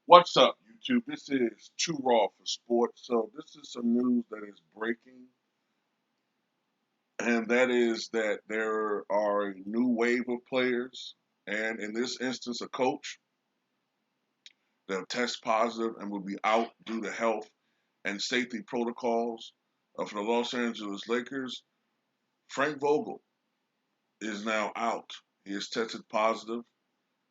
What's up, YouTube? This is Too Raw for Sports. So this is some news that is breaking, and that is that there are a new wave of players, and in this instance, a coach that will test positive and will be out due to health and safety protocols. For the Los Angeles Lakers, Frank Vogel is now out. He has tested positive,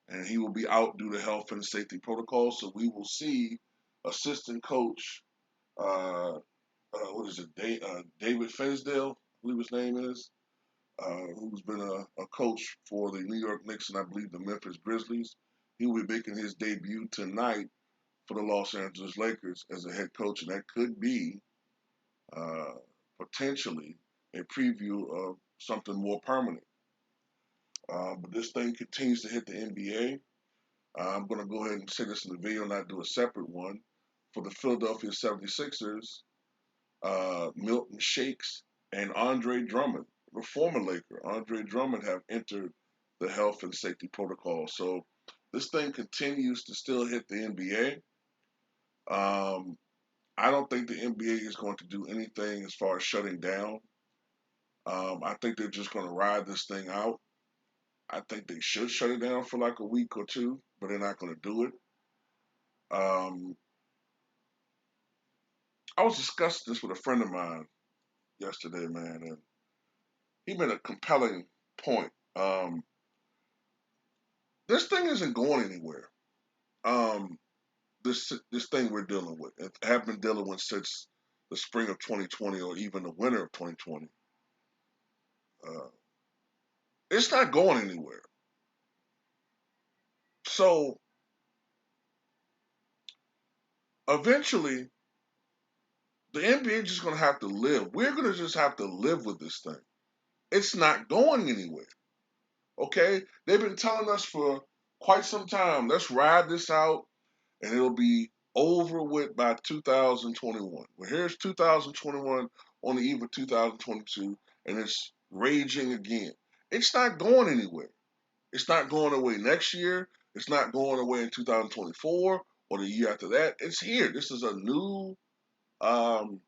and he will be out due to health and safety protocols. So we will see assistant coach uh, what is it, David Finsdale, I believe his name is, who's been a coach for the New York Knicks and I believe the Memphis Grizzlies. He will be making his debut tonight for the Los Angeles Lakers as a head coach, and that could be uh, potentially a preview of something more permanent. But this thing continues to hit the NBA. I'm going to go ahead and say this in the video, not do a separate one. For the Philadelphia 76ers, Milton Shakes and Andre Drummond, the former Laker, Andre Drummond, have entered the health and safety protocol. So this thing continues to still hit the NBA. I don't think the NBA is going to do anything as far as shutting down. I think they're just going to ride this thing out. I think they should shut it down for like a week or two, but they're not going to do it. Um, I was discussing this with a friend of mine yesterday, man, and he made a compelling point. This thing isn't going anywhere. Um, this thing we're dealing with, and have been dealing with since the spring of 2020 or even the winter of 2020. Uh, it's not going anywhere. So eventually, the NBA is just going to have to live. We're going to just have to live with this thing. It's not going anywhere. Okay, they've been telling us for quite some time. Let's ride this out, and it'll be over with by 2021. Well, here's 2021 on the eve of 2022, and it's raging again. It's not going anywhere. It's not going away next year. It's not going away in 2024 or the year after that. It's here. This is a new um,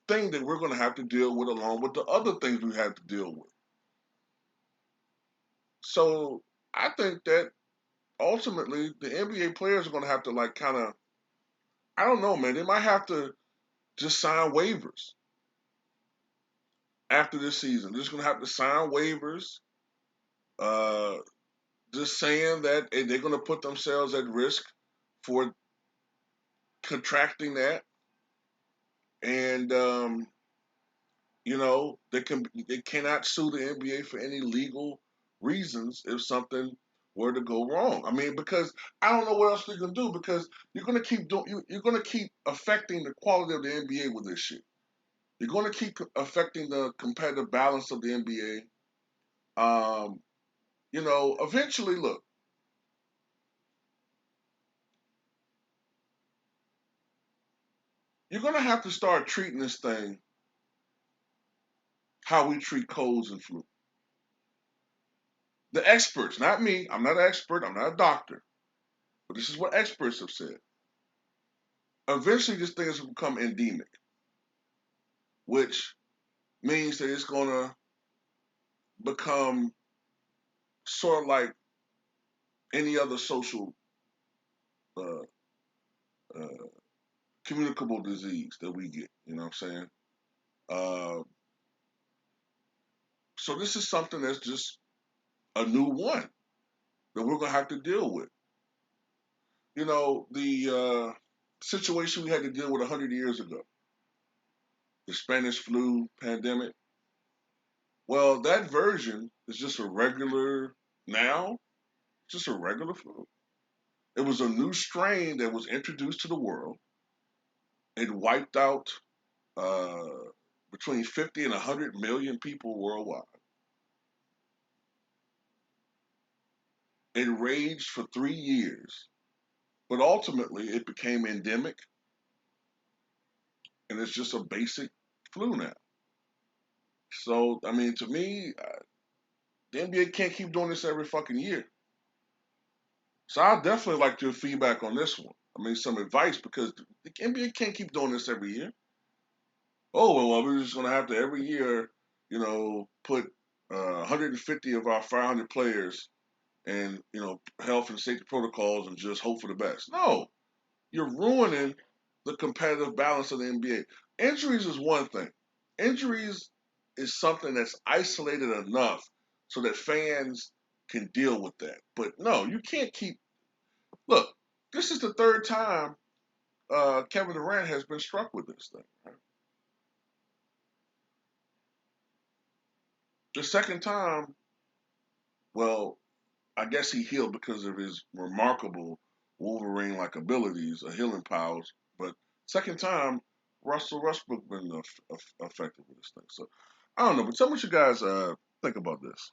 thing that we're going to have to deal with along with the other things we have to deal with. So I think that ultimately the NBA players are going to have to like kind of, I don't know, man. They might have to just sign waivers after this season. They're just going to have to sign waivers, uh, just saying that they're going to put themselves at risk for contracting that, and they cannot sue the NBA for any legal reasons if something were to go wrong. I mean, because I don't know what else they're going to do because you're going to keep doing, you're going to keep affecting the quality of the NBA with this shit. You're going to keep affecting the competitive balance of the NBA. Eventually, look, you're going to have to start treating this thing how we treat colds and flu. The experts, not me, I'm not an expert, I'm not a doctor, but this is what experts have said. Eventually, this thing is going to become endemic, which means that it's going to become sort of like any other social uh, uh, communicable disease that we get. You know what I'm saying? Uh, so this is something that's just a new one that we're going to have to deal with. The situation we had to deal with 100 years ago, the Spanish flu pandemic. Well, that version is just a regular now, just a regular flu. It was a new strain that was introduced to the world. It wiped out uh, between 50 and 100 million people worldwide. It raged for 3 years, but ultimately it became endemic, and it's just a basic flu now. So, I mean, to me, the NBA can't keep doing this every fucking year. So I definitely like your feedback on this one. I mean, some advice because the NBA can't keep doing this every year. Oh well, we're just gonna have to every year, put 150 of our 500 players and health and safety protocols and just hope for the best. No, you're ruining the competitive balance of the NBA. Injuries is one thing. Injuries is something that's isolated enough so that fans can deal with that. But no, you can't keep. Look, this is the third time Kevin Durant has been struck with this thing. Right? The second time, well, I guess he healed because of his remarkable Wolverine-like abilities, healing powers. But second time, Russell Westbrook been affected with this thing. So I don't know. But tell me what you guys think about this.